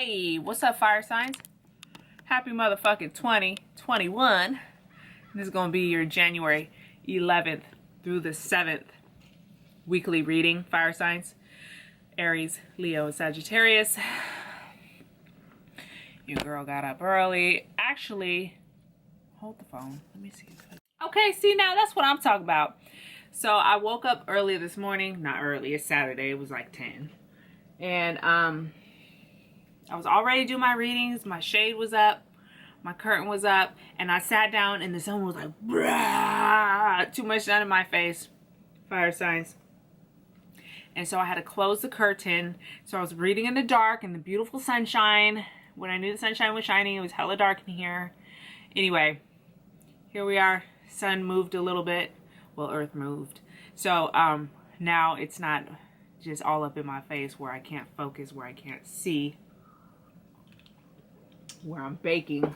Hey, what's up, fire signs? Happy motherfucking 2021. This is going to be your January 11th through the 7th weekly reading, fire signs. Aries, Leo, and Sagittarius. Your girl got up early. Actually, hold the phone. Let me see. Okay, see, now that's what I'm talking about. So I woke up early this morning. Not early, it's Saturday. It was like 10. And I was already doing my readings. My shade was up. My curtain was up. And I sat down and the sun was like, brah, too much sun in my face. Fire signs. And so I had to close the curtain. So I was reading in the dark in the beautiful sunshine. When I knew the sunshine was shining, it was hella dark in here. Anyway, here we are. Sun moved a little bit. Well, earth moved. So now it's not just all up in my face where I can't focus, where I can't see, where I'm baking.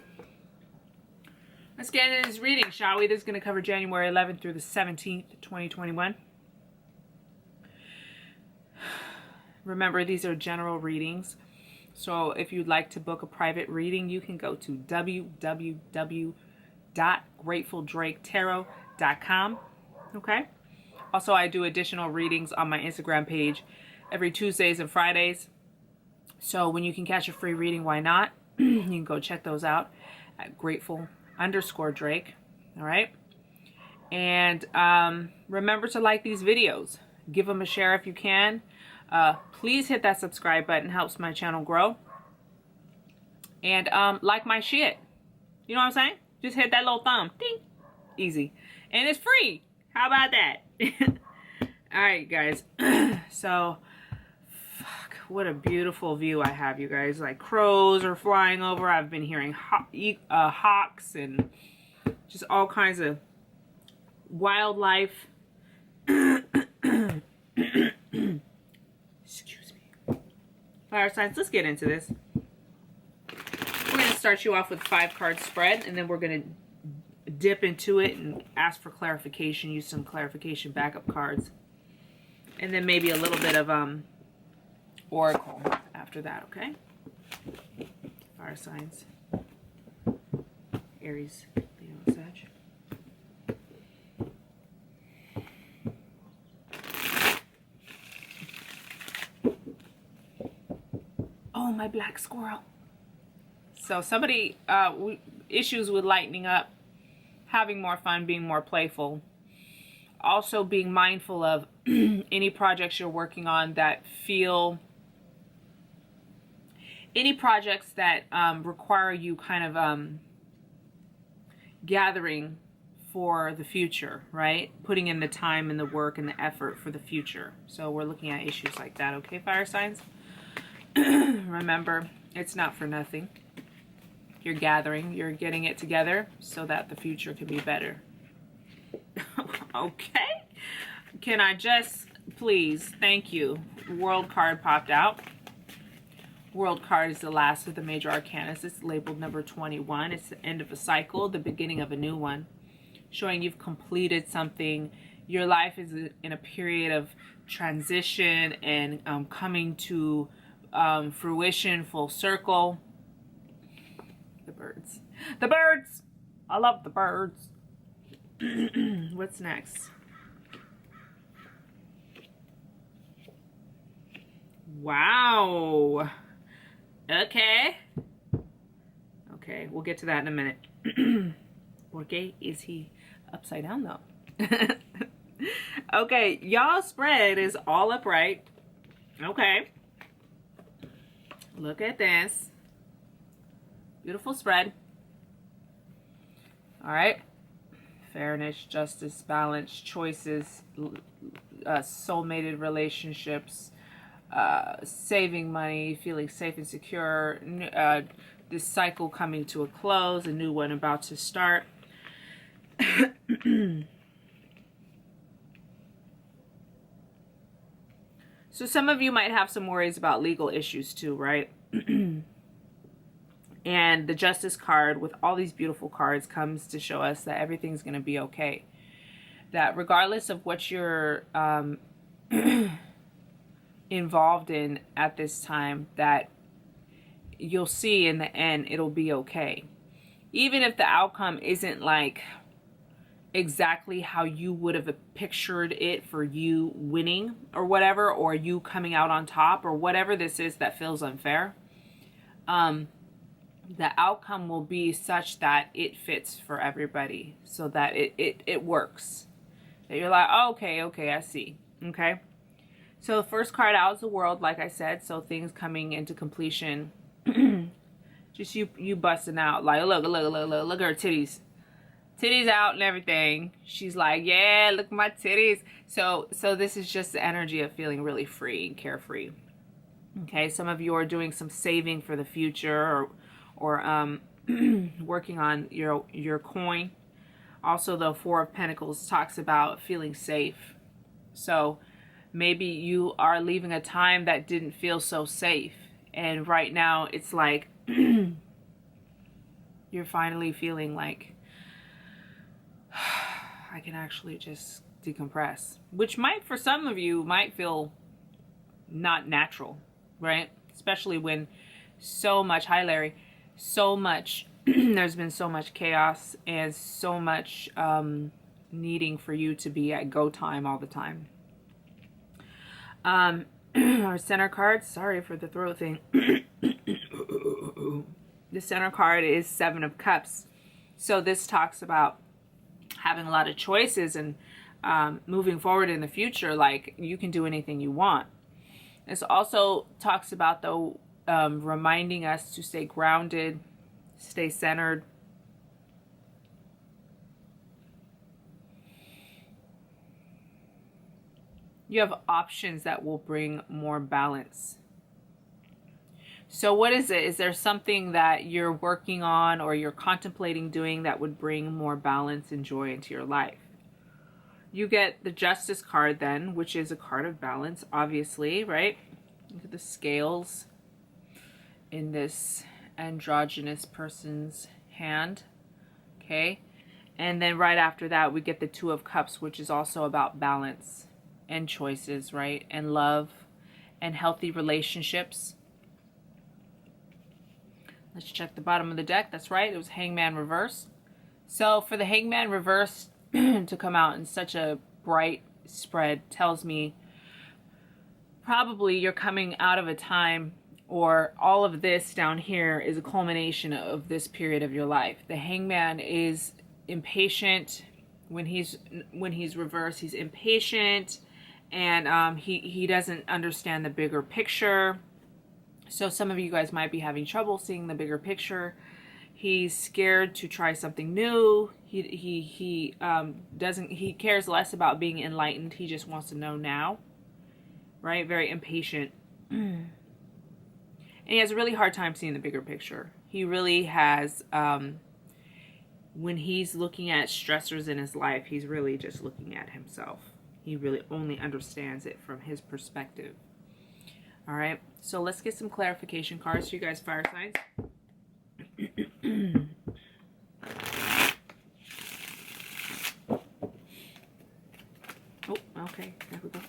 Let's get into this reading, shall we? This is going to cover January 11th through the 17th, 2021. Remember, these are general readings. So if you'd like to book a private reading, you can go to www.gratefuldraketarot.com. Okay? Also, I do additional readings on my Instagram page every Tuesdays and Fridays. So when you can catch a free reading, why not? You can go check those out at grateful_Drake. All right? And remember to like these videos. Give them a share if you can. Please hit that subscribe button. Helps my channel grow. And like my shit. You know what I'm saying? Just hit that little thumb. Ding. Easy. And it's free. How about that? Alright, guys. So, fuck, what a beautiful view I have, you guys. Like, crows are flying over. I've been hearing hawks and just all kinds of wildlife. Excuse me. Fire signs, let's get into this. We're going to start you off with 5-card spread, and then we're going to dip into it and ask for clarification, use some clarification backup cards, and then maybe a little bit of oracle after that. Okay, fire signs, Aries, Leo, Sag. Oh, my black squirrel. So somebody issues with lightening up, having more fun, being more playful. Also being mindful of any projects you're working on that feel, any projects that require you kind of gathering for the future, right? Putting in the time and the work and the effort for the future. So we're looking at issues like that, okay, fire signs? Remember, it's not for nothing. You're gathering, you're getting it together so that the future can be better. Okay? Can I just, please, thank you. World card popped out. World card is the last of the major arcana. It's labeled number 21. It's the end of a cycle, the beginning of a new one. Showing you've completed something. Your life is in a period of transition and coming to fruition, full circle. The birds. The birds! I love the birds. What's next? Wow. Okay. Okay, we'll get to that in a minute. Porque is he upside down though? Okay, y'all spread is all upright. Okay. Look at this. Beautiful spread. All right. Fairness, justice, balance, choices, soulmated relationships, saving money, feeling safe and secure, this cycle coming to a close, a new one about to start. So some of you might have some worries about legal issues too, right? And the Justice card with all these beautiful cards comes to show us that everything's going to be okay. That regardless of what you're involved in at this time, that you'll see in the end it'll be okay. Even if the outcome isn't like exactly how you would have pictured it for you winning or whatever, or you coming out on top, or whatever this is that feels unfair, the outcome will be such that it fits for everybody, so that it works. That you're like, oh, okay, I see. Okay. So the first card out is the World, like I said. So things coming into completion. Just you busting out. Like, look at her titties. Titties out and everything. She's like, yeah, look at my titties. So this is just the energy of feeling really free and carefree. Okay, some of you are doing some saving for the future, or working on your coin. Also, the Four of Pentacles talks about feeling safe. So maybe you are leaving a time that didn't feel so safe, and right now it's like you're finally feeling like I can actually just decompress, which might, for some of you, might feel not natural, right? Especially when so much, hi Larry, so much there's been so much chaos and so much needing for you to be at go time all the time. Our center card, sorry for the throat thing. The center card is Seven of Cups. So this talks about having a lot of choices and moving forward in the future. Like, you can do anything you want. This also talks about, though, reminding us to stay grounded, stay centered. You have options that will bring more balance. So what is it? Is there something that you're working on or you're contemplating doing that would bring more balance and joy into your life? You get the Justice card then, which is a card of balance, obviously, right? Look at the scales in this androgynous person's hand. Okay. And then right after that, we get the Two of Cups, which is also about balance and choices, right? And love and healthy relationships. Let's check the bottom of the deck. That's right. It was Hangman reverse. So for the Hangman reverse to come out in such a bright spread tells me probably you're coming out of a time, or all of this down here is a culmination of this period of your life. The Hangman is impatient. When he's reversed, he's impatient, and he doesn't understand the bigger picture. So some of you guys might be having trouble seeing the bigger picture. He's scared to try something new. He cares less about being enlightened. He just wants to know now. Right? Very impatient. And he has a really hard time seeing the bigger picture. He really has, when he's looking at stressors in his life, he's really just looking at himself. He really only understands it from his perspective. All right, so let's get some clarification cards for you guys, fire signs. Oh, okay, there we go.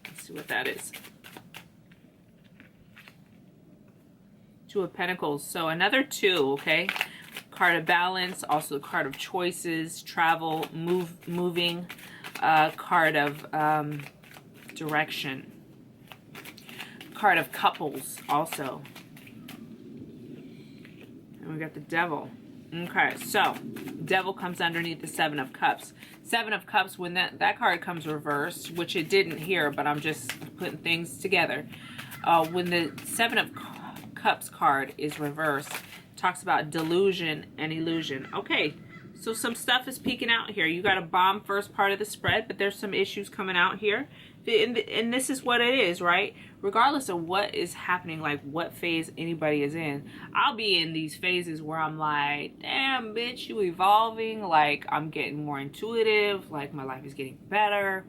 Let's see what that is. Two of Pentacles. So another two, okay? Card of balance, also the card of choices, travel, moving, card of direction. Card of couples also. And we got the Devil. Okay, so Devil comes underneath the Seven of Cups. Seven of Cups, when that card comes reversed, which it didn't here, but I'm just putting things together. When the Seven of Cups card is reversed, it talks about delusion and illusion. Okay, so some stuff is peeking out here. You got a bomb first part of the spread, but there's some issues coming out here. And this is what it is, right? Regardless of what is happening, like what phase anybody is in, I'll be in these phases where I'm like, damn, bitch, you evolving. Like, I'm getting more intuitive. Like, my life is getting better.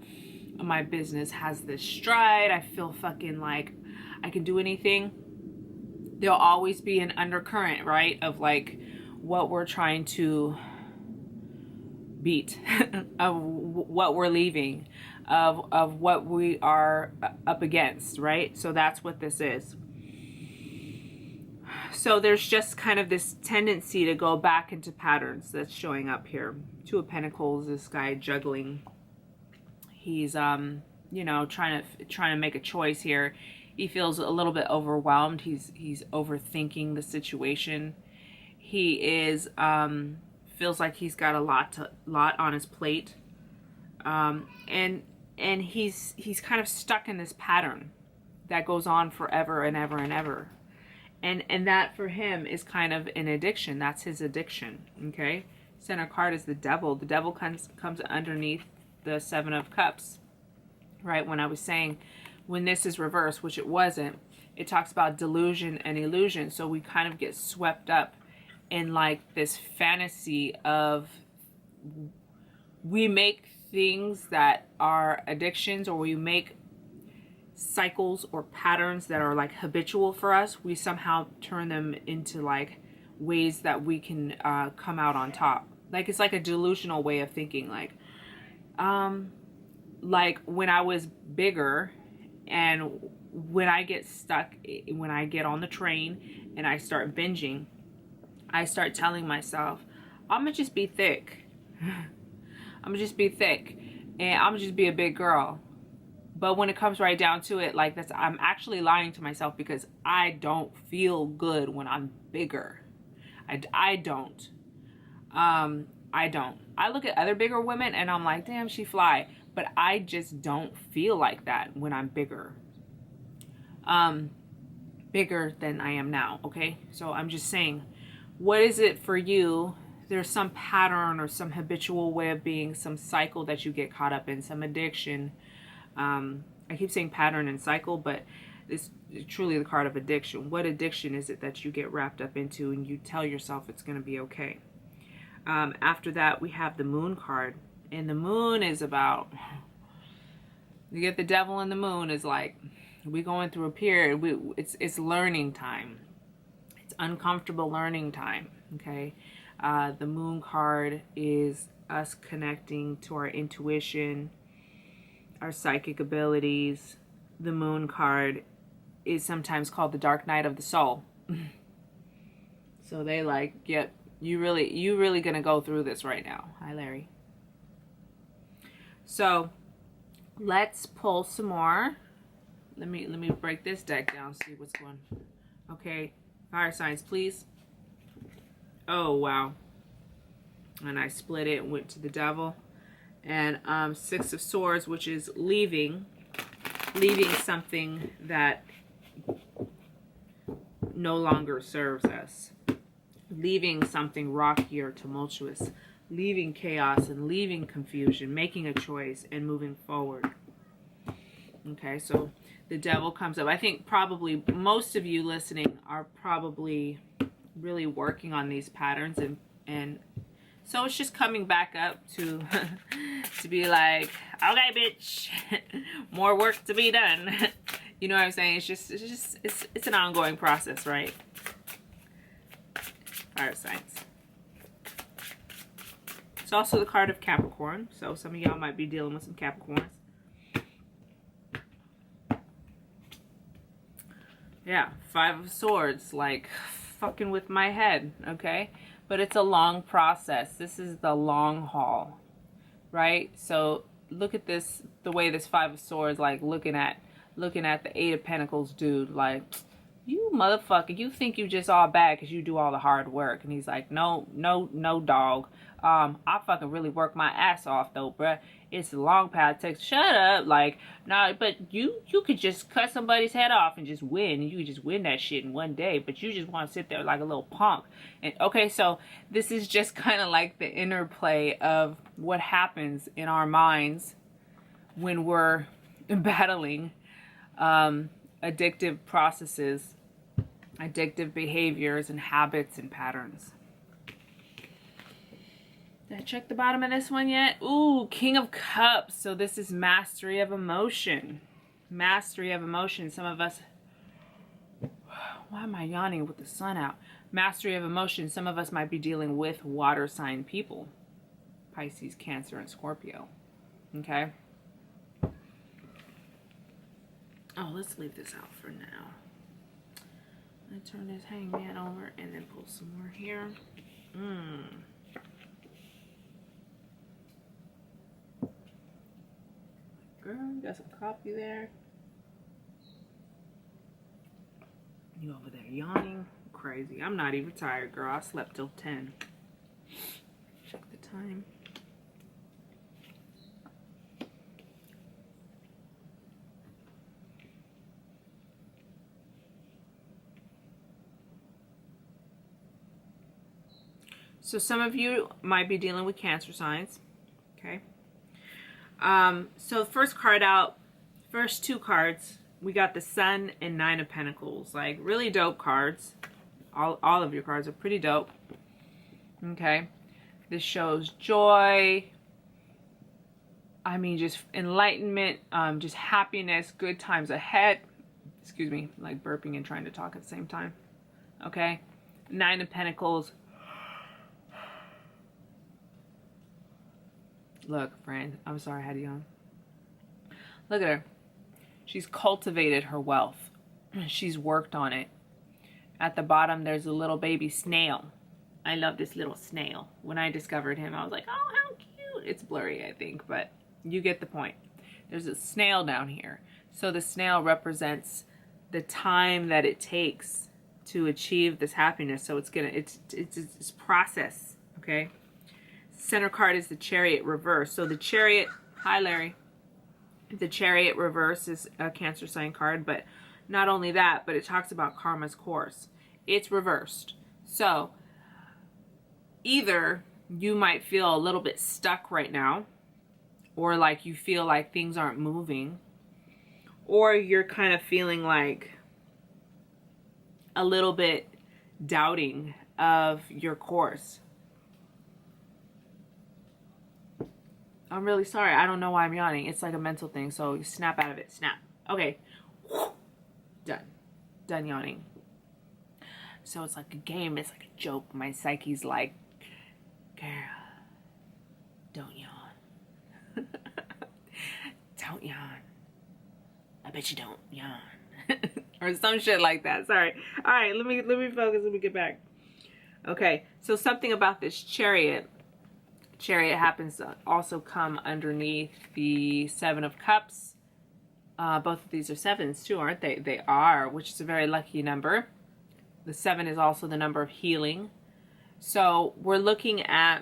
My business has this stride. I feel fucking like I can do anything. There'll always be an undercurrent, right? Of like what we're trying to beat, of what we're leaving, of what we are up against, right? So that's what this is. So there's just kind of this tendency to go back into patterns that's showing up here. Two of Pentacles, this guy juggling. He's you know, trying to make a choice here. He feels a little bit overwhelmed. He's overthinking the situation. He is feels like he's got a lot on his plate. And he's kind of stuck in this pattern that goes on forever and ever and ever. And that for him is kind of an addiction. That's his addiction. Okay. Center card is the Devil. The Devil comes underneath the Seven of Cups. Right? When I was saying, when this is reversed, which it wasn't, it talks about delusion and illusion. So we kind of get swept up in like this fantasy of, we make things that are addictions, or we make cycles or patterns that are like habitual for us. We somehow turn them into like ways that we can come out on top. Like it's like a delusional way of thinking. Like when I was bigger, and when I get stuck, when I get on the train and I start binging, I start telling myself, I'm gonna just be thick. I'm gonna just be thick, and I'm gonna just be a big girl. But when it comes right down to it, like I'm actually lying to myself, because I don't feel good when I'm bigger. I don't. I don't. I look at other bigger women and I'm like, damn, she fly. But I just don't feel like that when I'm bigger. Bigger than I am now, okay? So I'm just saying, what is it for you? There's some pattern or some habitual way of being, some cycle that you get caught up in, some addiction. I keep saying pattern and cycle, but it's truly the card of addiction. What addiction is it that you get wrapped up into and you tell yourself it's going to be okay? After that, we have the Moon card. And the Moon is about, you get the Devil and the Moon is like, we're going through a period. It's learning time. It's uncomfortable learning time, okay? The Moon card is us connecting to our intuition, our psychic abilities. The Moon card is sometimes called the dark night of the soul. So they like, yep, you really gonna go through this right now. Hi, Larry. So let's pull some more. Let me break this deck down, see what's going on. Okay, fire signs, please. Oh, wow. And I split it and went to the Devil. And Six of Swords, which is leaving something that no longer serves us. Leaving something rocky or tumultuous. Leaving chaos and leaving confusion. Making a choice and moving forward. Okay, so the Devil comes up. I think probably most of you listening are probably really working on these patterns, and so it's just coming back up to to be like, okay, bitch, more work to be done. You know what I'm saying? It's an ongoing process, right? Fire signs. It's also the card of Capricorn, so some of y'all might be dealing with some Capricorns. Yeah, Five of Swords, like fucking with my head, okay? But it's a long process. This is the long haul, right? So look at this, the way this Five of Swords, like looking at the Eight of Pentacles dude, like, you motherfucker, you think you just all bad because you do all the hard work. And he's like, no, dog. I fucking really work my ass off though, bruh. It's a long path. Text, shut up. Like, nah, but you could just cut somebody's head off and just win. You could just win that shit in one day. But you just want to sit there like a little punk. And okay, so this is just kind of like the interplay of what happens in our minds when we're battling addictive processes, addictive behaviors and habits and patterns. Did I check the bottom of this one yet? Ooh, King of Cups. So this is mastery of emotion. Mastery of emotion. Some of us, why am I yawning with the sun out? Mastery of emotion. Some of us might be dealing with water sign people. Pisces, Cancer, and Scorpio. Okay? Oh, let's leave this out for now. I turn this hangman over and then pull some more here. Girl, you got some coffee there. You over there yawning? Crazy. I'm not even tired, girl. I slept till 10. Check the time. So some of you might be dealing with Cancer signs. Okay. So the first card out, first two cards, we got the Sun and Nine of Pentacles. Like, really dope cards. All of your cards are pretty dope. Okay. This shows joy. I mean, just enlightenment, just happiness, good times ahead. Excuse me, like burping and trying to talk at the same time. Okay. Nine of Pentacles. Look, friend, I'm sorry I had to yawn. Look at her. She's cultivated her wealth. She's worked on it. At the bottom, there's a little baby snail. I love this little snail. When I discovered him, I was like, oh, how cute. It's blurry, I think, but you get the point. There's a snail down here. So the snail represents the time that it takes to achieve this happiness. So it's process, okay? Center card is the Chariot reverse. So the Chariot, hi Larry. The Chariot reverse is a Cancer sign card, but not only that, but it talks about karma's course. It's reversed. So either you might feel a little bit stuck right now, or like you feel like things aren't moving, or you're kind of feeling like a little bit doubting of your course. I'm really sorry. I don't know why I'm yawning. It's like a mental thing. So you snap out of it. Snap. Okay. Done. Done yawning. So it's like a game. It's like a joke. My psyche's like, girl, don't yawn. Don't yawn. I bet you don't yawn. Or some shit like that. Sorry. All right. Let me focus. Let me get back. Okay. So something about this Chariot. Chariot happens to also come underneath the Seven of Cups. Both of these are sevens too, aren't they? They are, which is a very lucky number. The 7 is also the number of healing. So we're looking at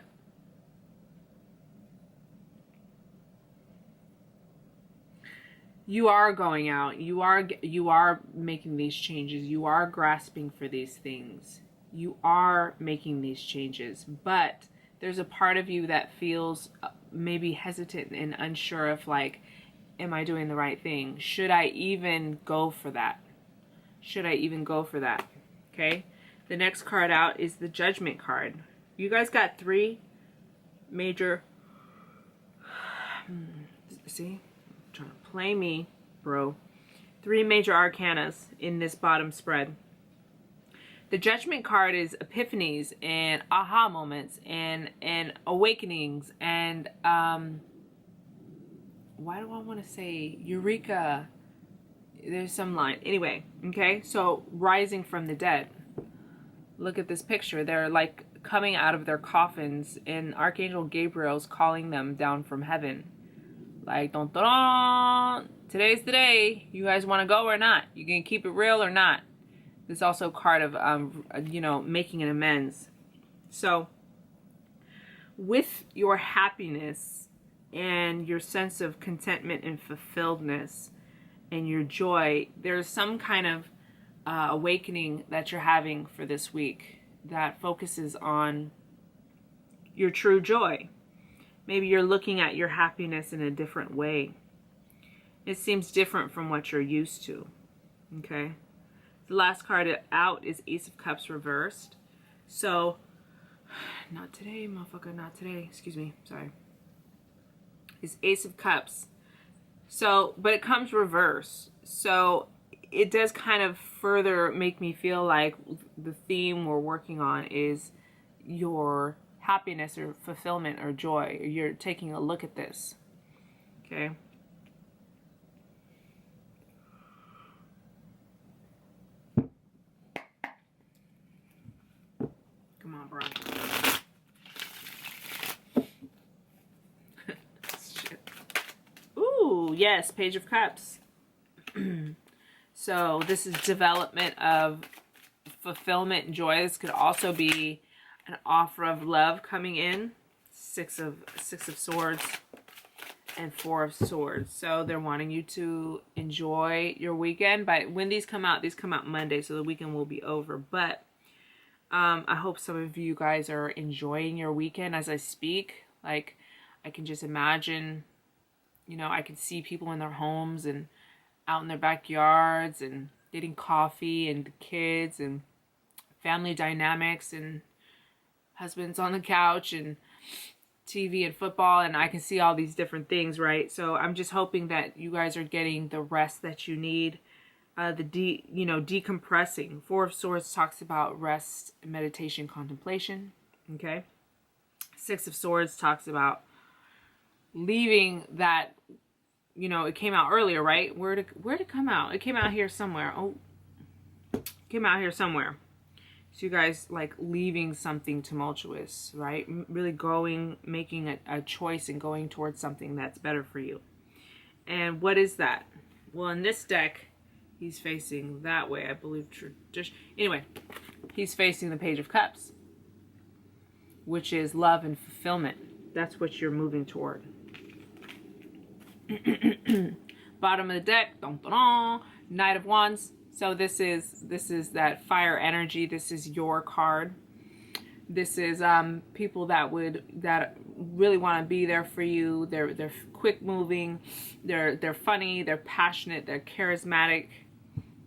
you are going out. You are making these changes. You are grasping for these things. You are making these changes, but there's a part of you that feels maybe hesitant and unsure of like, am I doing the right thing? Should I even go for that? Should I even go for that? Okay. The next card out is the Judgment card. You guys got 3 major, see, I'm trying to play me, bro. 3 major arcanas in this bottom spread. The Judgment card is epiphanies and aha moments and awakenings and why do I want to say eureka? There's some line. Anyway, okay? So rising from the dead. Look at this picture. They're like coming out of their coffins and Archangel Gabriel's calling them down from heaven. Like, dun, dun, dun, today's the day. You guys want to go or not? You gonna keep it real or not? There's also a card of, you know, making an amends. So, with your happiness and your sense of contentment and fulfilledness and your joy, there's some kind of awakening that you're having for this week that focuses on your true joy. Maybe you're looking at your happiness in a different way. It seems different from what you're used to. Okay? The last card out is Ace of Cups reversed. So, not today, motherfucker, not today. Excuse me, sorry. It's Ace of Cups. So, but it comes reverse. So, it does kind of further make me feel like the theme we're working on is your happiness or fulfillment or joy. You're taking a look at this. Okay? on, bro? Shit. Ooh, yes, Page of Cups. So this is development of fulfillment and joy. This could also be an offer of love coming in. Six of Swords and Four of Swords. So they're wanting you to enjoy your weekend. But when these come out Monday, so the weekend will be over. But I hope some of you guys are enjoying your weekend as I speak. Like, I can just imagine, you know, I can see people in their homes and out in their backyards and getting coffee, and the kids and family dynamics and husbands on the couch and TV and football, and I can see all these different things, right? So I'm just hoping that you guys are getting the rest that you need. Decompressing. Four of Swords talks about rest, meditation, contemplation. Okay. Six of Swords talks about leaving that, you know, it came out earlier, right? Where'd it come out? It came out here somewhere. Oh, it came out here somewhere. So you guys, like, leaving something tumultuous, right? Really making a choice and going towards something that's better for you. And what is that? Well, in this deck, he's facing that way, I believe. Anyway, he's facing the Page of Cups, which is love and fulfillment. That's what you're moving toward. Bottom of the deck, dun, dun, dun, Knight of Wands. So this is that fire energy. This is your card. This is people that really want to be there for you. They're quick moving. They're funny. They're passionate. They're charismatic.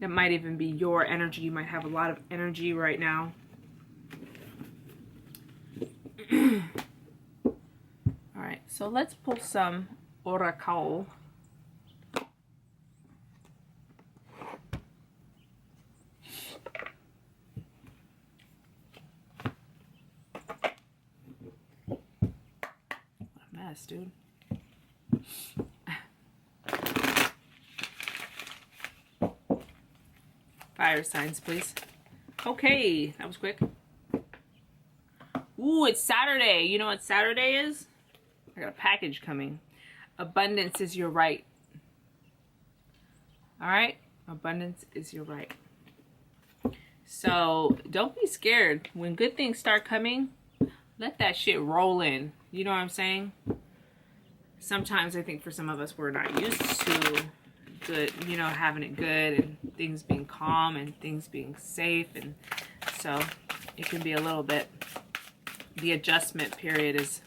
That might even be your energy. You might have a lot of energy right now. All right. So let's pull some Oracle. Dude. Fire signs, please. Okay, that was quick. Ooh, it's Saturday. You know what Saturday is? I got a package coming. Abundance is your right. All right? Abundance is your right. So don't be scared. When good things start coming, let that shit roll in. You know what I'm saying? Sometimes I think for some of us, we're not used to good, you know, having it good and things being calm and things being safe. And so it can be a little bit, the adjustment period is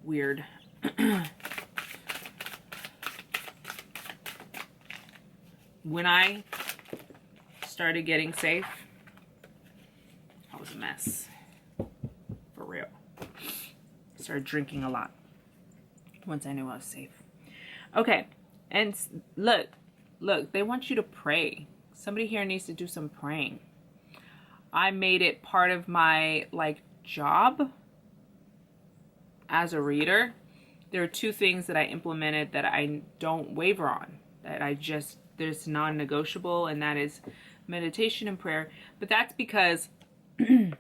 weird. When I started getting safe, I was a mess. For real. I started drinking a lot once I knew I was safe. Okay, and look, they want you to pray. Somebody here needs to do some praying. I made it part of my, like, job as a reader. There are two things that I implemented that I don't waver on, that there's non-negotiable, and that is meditation and prayer. But that's because I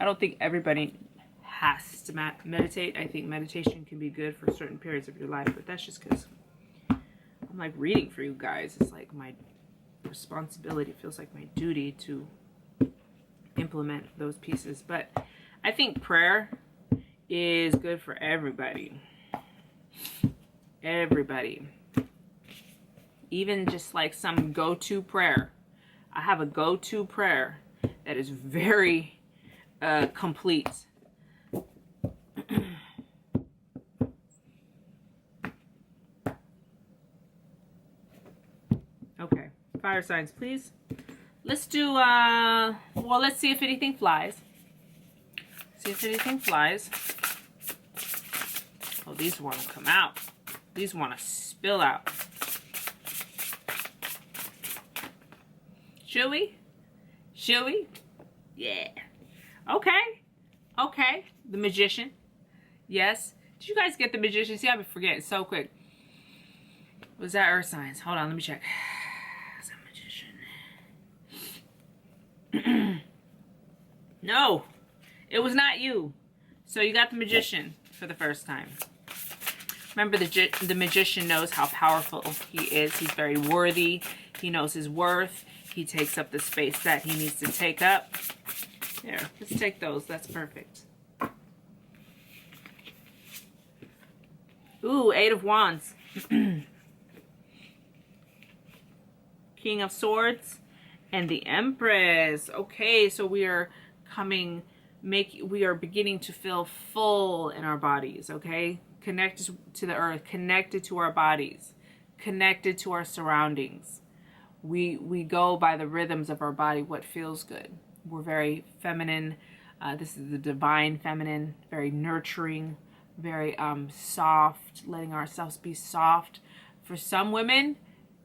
don't think everybody has to meditate. I think meditation can be good for certain periods of your life, but that's just because I'm like reading for you guys. It's like my responsibility. It feels like my duty to implement those pieces. But I think prayer is good for everybody. Everybody. Even just like some go-to prayer. I have a go-to prayer that is very complete. Okay, fire signs, please. Let's do, well, let's see if anything flies. See if anything flies. Oh, these want to come out. These want to spill out. Should we? Should we? Yeah. Okay. Okay. The Magician. Yes. Did you guys get the Magician? See, I've been forgetting so quick. Was that Earth signs? Hold on, let me check. Is that Magician? No. It was not you. So you got the Magician for the first time. Remember, the Magician knows how powerful he is. He's very worthy. He knows his worth. He takes up the space that he needs to take up. Here, let's take those. That's perfect. Ooh, 8 of Wands. King of Swords and the Empress. Okay, so we are beginning to feel full in our bodies, okay? Connected to the earth, connected to our bodies, connected to our surroundings. We go by the rhythms of our body, what feels good. We're very feminine. This is the divine feminine, very nurturing, very soft, letting ourselves be soft. For some women,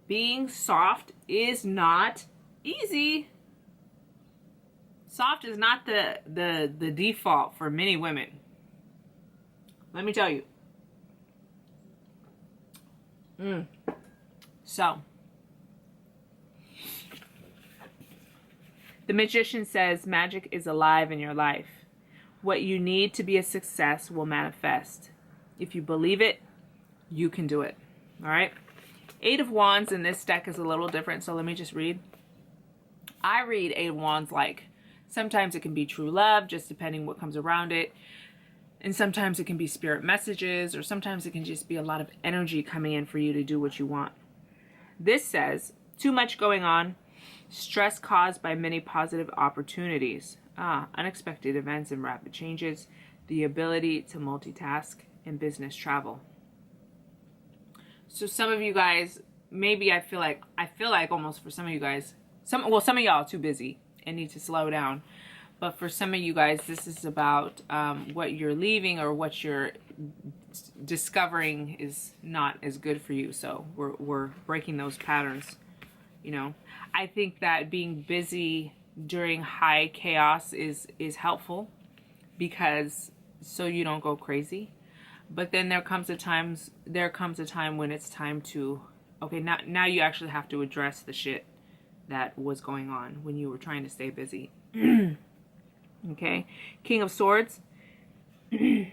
being soft is not easy. Soft is not the default for many women. Let me tell you. So, the Magician says magic is alive in your life. What you need to be a success will manifest. If you believe it, you can do it. All right? 8 of Wands in this deck is a little different, so let me just read. I read 8 of Wands like sometimes it can be true love, just depending what comes around it. And sometimes it can be spirit messages, or sometimes it can just be a lot of energy coming in for you to do what you want. This says, too much going on, stress caused by many positive opportunities, unexpected events and rapid changes, the ability to multitask, and business travel. So some of you guys, maybe I feel like almost for some of you guys, some of y'all are too busy and need to slow down. But for some of you guys, this is about what you're leaving or what you're discovering is not as good for you. So we're breaking those patterns, you know. I think that being busy during high chaos is helpful, because so you don't go crazy. But then there comes a time when it's time to, okay, now you actually have to address the shit that was going on when you were trying to stay busy. Okay, King of Swords. No,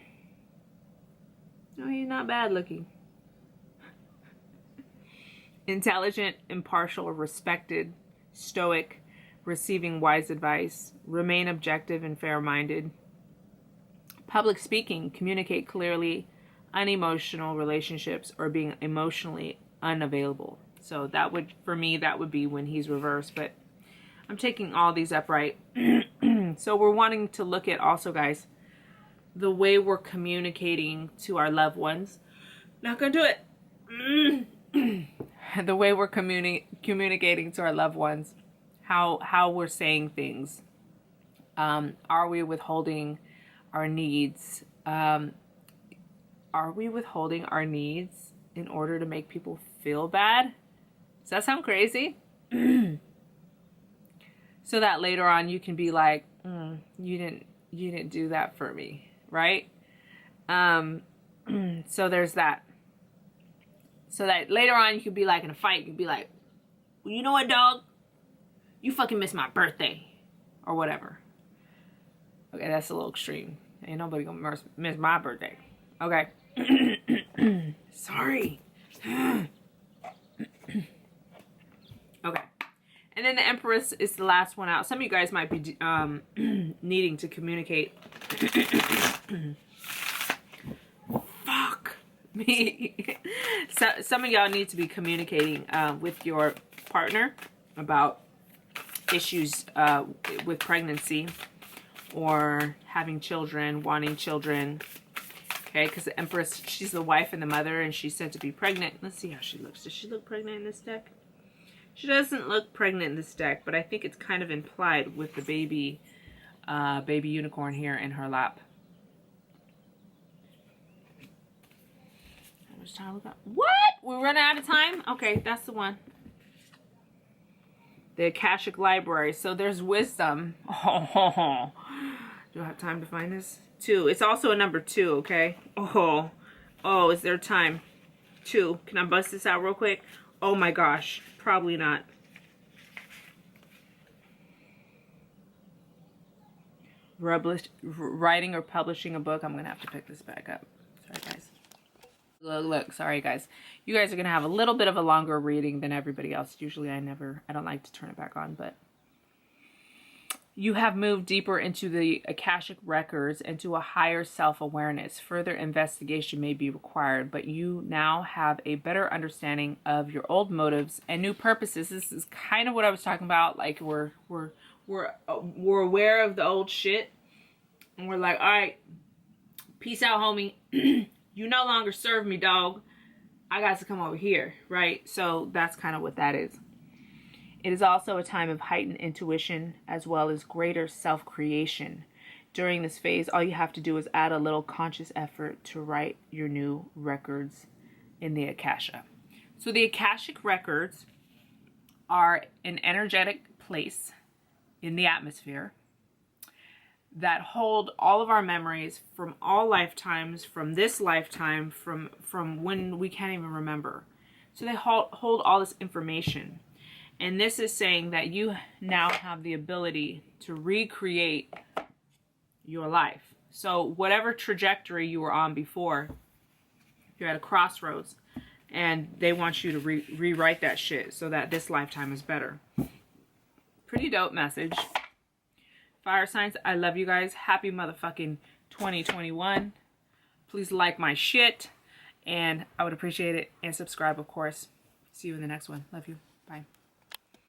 he's not bad looking. Intelligent, impartial, respected, stoic, receiving wise advice, remain objective and fair-minded. Public speaking, communicate clearly, unemotional relationships, or being emotionally unavailable. So that would, for me, that would be when he's reversed, but I'm taking all these upright. So we're wanting to look at also, guys, the way we're communicating to our loved ones. Not gonna do it. The way we're communicating to our loved ones, how we're saying things. Are we withholding our needs? Are we withholding our needs in order to make people feel bad? Does that sound crazy? So that later on you can be like, you didn't do that for me, right? So there's that. So that later on you could be like in a fight, you'd be like, well, you know what, dog? You fucking missed my birthday, or whatever. Okay, that's a little extreme. Ain't nobody gonna miss my birthday. Okay. Sorry. Okay. And then the Empress is the last one out. Some of you guys might be needing to communicate. Fuck me. So, some of y'all need to be communicating with your partner about issues with pregnancy or having children, wanting children. Okay, because the Empress, she's the wife and the mother, and she's said to be pregnant. Let's see how she looks. Does she look pregnant in this deck? She doesn't look pregnant in this deck, but I think it's kind of implied with the baby unicorn here in her lap. How much time we got? What? We're running out of time? Okay, that's the one. The Akashic Library. So there's wisdom. Oh, do I have time to find this? 2. It's also a number 2, okay? Oh, is there time? 2. Can I bust this out real quick? Oh my gosh. Probably not. writing or publishing a book. I'm going to have to pick this back up. Sorry, guys. Look, sorry, guys. You guys are going to have a little bit of a longer reading than everybody else. Usually I don't like to turn it back on, but you have moved deeper into the Akashic records, into a higher self-awareness. Further investigation may be required, but you now have a better understanding of your old motives and new purposes. This is kind of what I was talking about. Like we're aware of the old shit, and we're like, all right, peace out, homie. You no longer serve me, dog. I got to come over here, right? So that's kind of what that is. It is also a time of heightened intuition as well as greater self-creation. During this phase, all you have to do is add a little conscious effort to write your new records in the Akasha. So the Akashic records are an energetic place in the atmosphere that hold all of our memories from all lifetimes, from this lifetime, from when we can't even remember. So they hold all this information. And this is saying that you now have the ability to recreate your life. So whatever trajectory you were on before, you're at a crossroads, and they want you to rewrite that shit so that this lifetime is better. Pretty dope message. Fire signs, I love you guys. Happy motherfucking 2021. Please like my shit, and I would appreciate it. And subscribe, of course. See you in the next one. Love you. Bye.